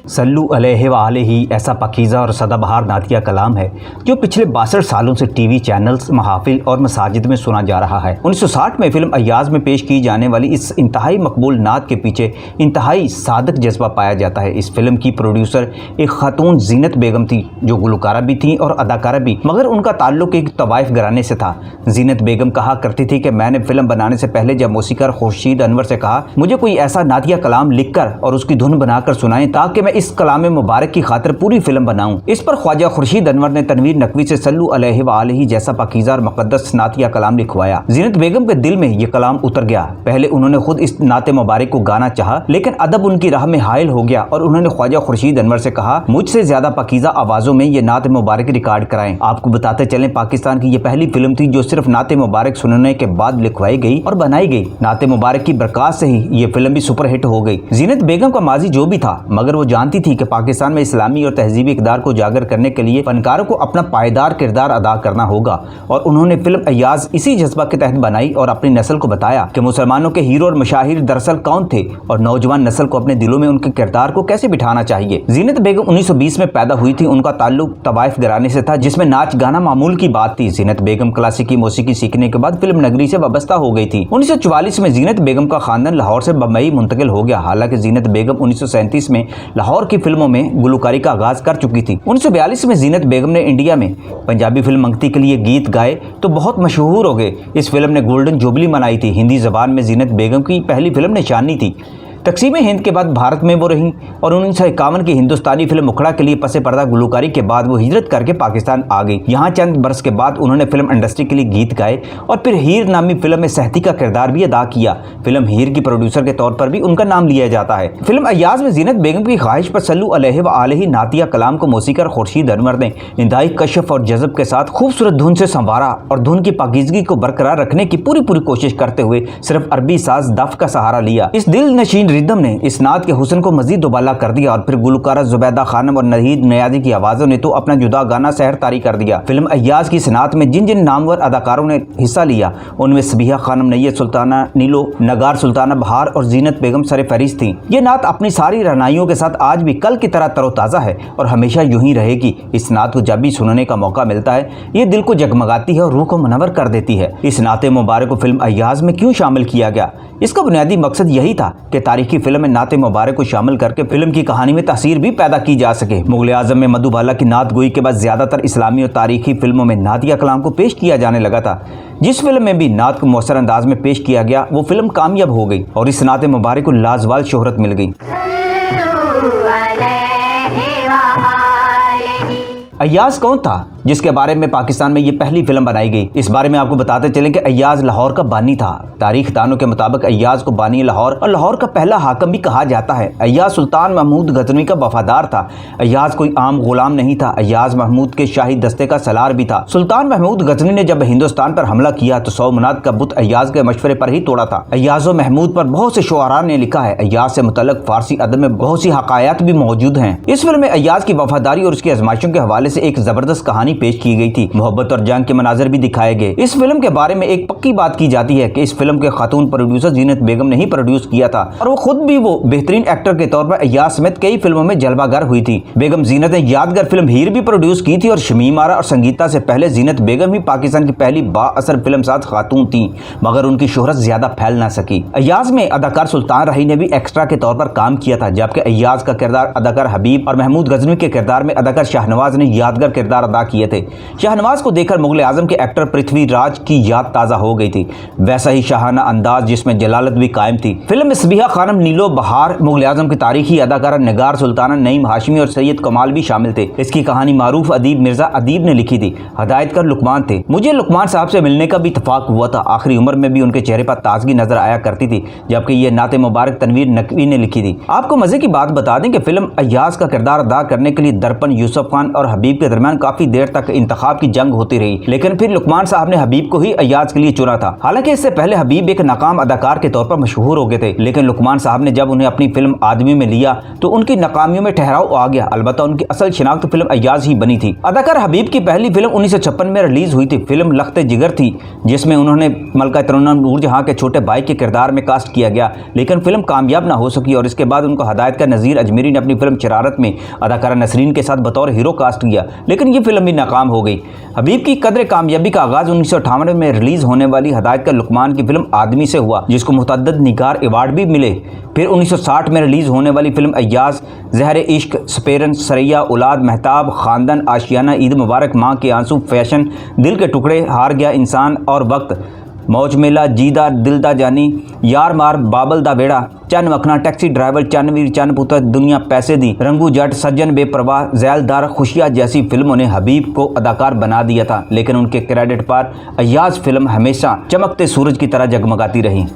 सल्लु अलैहि ऐसा पाकीज़ा और सदाबहार नातिया कलाम है जो पिछले 62 सालों से टीवी चैनल्स, महाफिल और मसाजिद में सुना जा रहा है। 1960 में फिल्म अय्याज़ में पेश की जाने वाली इस इंतहाई मकबूल नात के पीछे इंतहाई सादक जज्बा पाया जाता है। इस फिल्म की प्रोड्यूसर एक खातून जीनत बेगम थी जो गुलकारा भी थी और अदाकारा भी, मगर उनका ताल्लुक एक तवाइफ घराने से था। जीनत बेगम कहा करती थी कि मैंने फिल्म बनाने से पहले जब मौसीकार खुर्शीद अनवर से कहा मुझे कोई ऐसा नातिया कलाम लिखकर और उसकी धुन बनाकर सुनाएं ताकि मैं इस कलाम मुबारक की खातिर पूरी फिल्म बनाऊं। इस पर ख्वाजा खुर्शीद अनवर ने तनवीर नकवी से सल्लु अलैहि जैसा पाकीज़ा और मुक़द्दस नातिया कलाम लिखवाया। जीनत बेगम के दिल में ये कलाम उतर गया। पहले उन्होंने खुद इस नाते मुबारक को गाना चाहा, लेकिन अदब उनकी राह में हायल हो गया और उन्होंने ख्वाजा खुर्शीद अनवर से कहा मुझसे ज्यादा पाकीज़ा आवाजों में ये नात मुबारक रिकॉर्ड कराएं। आपको बताते चलें, पाकिस्तान की ये पहली फिल्म थी जो सिर्फ नाते मुबारक सुनने के बाद लिखवाई गई और बनाई गई। नाते मुबारक की बरकत से ही ये फिल्म भी सुपरहिट हो गई। जीनत बेगम का माजी जो भी था, मगर वो जानती थी कि पाकिस्तान में इस्लामी और तहजीबी इक़दार को उजागर करने के लिए फनकारों को अपना पायदार किरदार अदा करना होगा और उन्होंने फिल्म अय्याज़ इसी जज्बा के तहत बनाई और अपनी नस्ल को बताया कि मुसलमानों के हीरो और मशाहिर दरअसल कौन थे और नौजवान नस्ल को अपने दिलों में उनके किरदार को कैसे बिठाना चाहिए। जीनत बेगम 1920 में पैदा हुई थी। उनका ताल्लुक तवाइफ घराने से था जिसमें नाच गाना मामूल की बात थी। जीनत बेगम क्लासिकी मौसीकी सीखने के बाद फिल्म नगरी से वाबस्ता हो गई थी। 1944 में जीनत बेगम का खानदान लाहौर से बम्बई मुंतकिल हो गया। हालांकि जीनत बेगम 1937 में लाहौर की फिल्मों में गुलकारी का आगाज कर चुकी थी। 1942 में जीनत बेगम ने इंडिया में पंजाबी फिल्म मंगती के लिए गीत गाए तो बहुत मशहूर हो गए। इस फिल्म ने गोल्डन जुबली मनाई थी। हिंदी जबान में जीनत बेगम की पहली फिल्म निशानी थी। तकसीम हिंद के बाद भारत में वो रहीं और 1951 की हिंदुस्तानी फिल्म मुखड़ा के लिए पसे पर्दा गुलकारी के बाद वो हिजरत करके पाकिस्तान आ गई। यहाँ चंद बरस के बाद उन्होंने फिल्म इंडस्ट्री के लिए गीत गाए और फिर हीर नामी फिल्म में सहती का किरदार भी अदा किया। फिल्म हीर की प्रोड्यूसर के तौर पर भी उनका नाम लिया जाता है। फिल्म अय्याज़ में जीनत बेगम की ख्वाहिश पर सल्लु अलैहि नातिया कलाम को मौसीकार खुर्शीद अनवर ने इंतहाई कशफ और जज़ब के साथ खूबसूरत धुन से संवारा और धुन की पाकीज़गी को बरकरार रखने की पूरी कोशिश करते हुए सिर्फ अरबी साज दफ का सहारा लिया। इस दिल नशीन रिदम ने इस नात के हुस्न को मजीद दुबाला कर दिया और फिर गुलकारा जुबैदा खानम और नहीद नियाज़ी की आवाज़ों ने तो अपना जुदा गाना सहर तारी कर दिया। फिल्म अय्याज़ की सनात में जिन जिन नामवर अदाकारों ने हिस्सा लिया उनमें सबिहा खानम, नैयत सुल्ताना नीलो, नगार सुल्ताना बहार और जीनत बेगम सर-ए-फहरिस्त थीं। ये नात अपनी सारी रहनाइयों के साथ आज भी कल की तरह तरोताज़ा है और हमेशा यूं ही रहेगी। इस नात को जब भी सुनने का मौका मिलता है ये दिल को जगमगाती है और रूह को मुनव्वर कर देती है। इस नाते मुबारक को फिल्म अय्याज़ में क्यों शामिल किया गया? इसका बुनियादी मकसद यही था कि तारीखी फिल्म में नाते मुबारक को शामिल करके फिल्म की कहानी में तासीर भी पैदा की जा सके। मुगल आजम में मधुबाला की नात गोई के बाद ज्यादातर इस्लामी और तारीखी फिल्मों में नातिया कलाम को पेश किया जाने लगा था। जिस फिल्म में भी नात को मौसर अंदाज में पेश किया गया वो फिल्म कामयाब हो गई और इस नाते मुबारक को लाजवाल शोहरत मिल गई। अय्याज़ कौन था जिसके बारे में पाकिस्तान में ये पहली फिल्म बनाई गई? इस बारे में आपको बताते चलें कि अय्याज़ लाहौर का बानी था। तारीख दानों के मुताबिक अय्याज़ को बानी लाहौर और लाहौर का पहला हाकम भी कहा जाता है। अय्याज़ सुल्तान महमूद गजनवी का वफादार था। अय्याज़ कोई आम गुलाम नहीं था। अय्याज़ महमूद के शाही दस्ते का सलार भी था। सुल्तान महमूद गजनवी ने जब हिंदुस्तान पर हमला किया तो 100 मनात का बुत अय्याज़ के मशवरे पर ही तोड़ा था। अय्याज़ महमूद पर बहुत से शुअरा ने लिखा है। अय्याज़ से मुतल्लिक़ फारसी अदब में बहुत सी हकायात भी मौजूद हैं। इस फिल्म में अय्याज़ की वफादारी और उसकी आजमाइशों के हवाले से एक जबरदस्त कहानी पेश की गई थी। मोहब्बत और जंग के मनाजर भी दिखाए गए। इस फिल्म के बारे में एक पक्की बात की जाती है कि इस फिल्म के खातून प्रोड्यूसर जीनत बेगम ने ही प्रोड्यूस किया था और वो खुद भी वो बेहतरीन एक्टर के तौर पर अय्याज़ समेत कई फिल्मों में जलवागर हुई थी। बेगम जीनत ने यादगार फिल्म हीर भी प्रोड्यूस की थी और शमीम आरा और संगीता से पहले जीनत बेगम ही पाकिस्तान की पहली बाअसर फिल्मसाज खातून थी, मगर उनकी शोहरत ज्यादा फैल ना सकी। अय्याज़ में अदाकार सुल्तान रही ने भी एक्स्ट्रा के तौर पर काम किया था, जबकि अय्याज़ का किरदार अदाकार हबीब और महमूद गजनवी के किरदार में अदाकार शाहनवाज ने यादगार किरदार अदा किए थे। शाहनवाज को देखकर मुगल आजम के एक्टर पृथ्वीराज की याद ताज़ा हो गई थी। वैसा ही शाहाना अंदाज जिसमें जलालत भी कायम थी। फिल्म में सबिहा खानम, नीलो, बहार, मुगल आजम की तारीखी अदाकारा नगार सुल्ताना, नईम हाशमी और सैयद कमाल भी शामिल थे। इसकी कहानी मारूफ अदीब मिर्जा अदीब ने लिखी थी। हदायतकार लुकमान थे। मुझे लुकमान साहब से मिलने का भी इत्तफाक हुआ था। आखिरी उम्र में भी उनके चेहरे पर ताजगी नजर आया करती थी, जबकि ये नाते मुबारक तनवीर नकवी ने लिखी थी। आपको मजे की बात बता दें कि फिल्म अय्याज़ का किरदार अदा करने के लिए दरपन यूसुफ खान और हबीब के दरमियान काफी देर तक इंतखाब की जंग होती रही, लेकिन फिर लुकमान साहब ने हबीब को ही अय्याज के लिए चुना था। हालांकि इससे पहले हबीब एक नाकाम अदाकार के तौर पर मशहूर हो गए थे, लेकिन लुकमान साहब ने जब उन्हें अपनी फिल्म आदमी में लिया तो उनकी नाकामियों में ठहराव आ गया। अलबत्ता उनकी असल शिनाख्त फिल्म अय्याज ही बनी थी। अदाकार हबीब की पहली फिल्म 1956 में रिलीज हुई थी। फिल्म लख्त जिगर थी, जिसमें उन्होंने मलका तरन्नुम नूरजहां के छोटे भाई के किरदार में कास्ट किया गया, लेकिन फिल्म कामयाब ना हो सकी और इसके बाद उनको हदायतकार नज़ीर अजमेरी ने अपनी फिल्म शरारत में अदाकारा नसरीन के साथ बतौर हीरो कास्ट किया, लेकिन ये फिल्म भी नाकाम हो गई। हबीब की कदर कामयाबी का आगाज 1958 में रिलीज होने वाली हदायतकार लुकमान की फिल्म आदमी से हुआ, जिसको मुतअद्दिद निगार अवार्ड भी मिले। फिर 1960 में रिलीज होने वाली फिल्म अय्याज, ज़हर इश्क, स्पेरन, सरैया, औलाद, महताब, खानदान, आशियाना, ईद मुबारक, माँ के आंसू, फैशन, दिल के टुकड़े, हार गया इंसान और वक्त, मौज मेला, जीदा दिलदा जानी, यार मार, बाबल दा बेड़ा, चन मखना, टैक्सी ड्राइवर, चन वीर, चन पुत्र, दुनिया पैसे दी, रंगू जट, सज्जन बेपरवाह, ज़ैलदार, खुशियाँ जैसी फिल्मों ने हबीब को अदाकार बना दिया था, लेकिन उनके क्रेडिट पर अय्याज फिल्म हमेशा चमकते सूरज की तरह जगमगाती रही।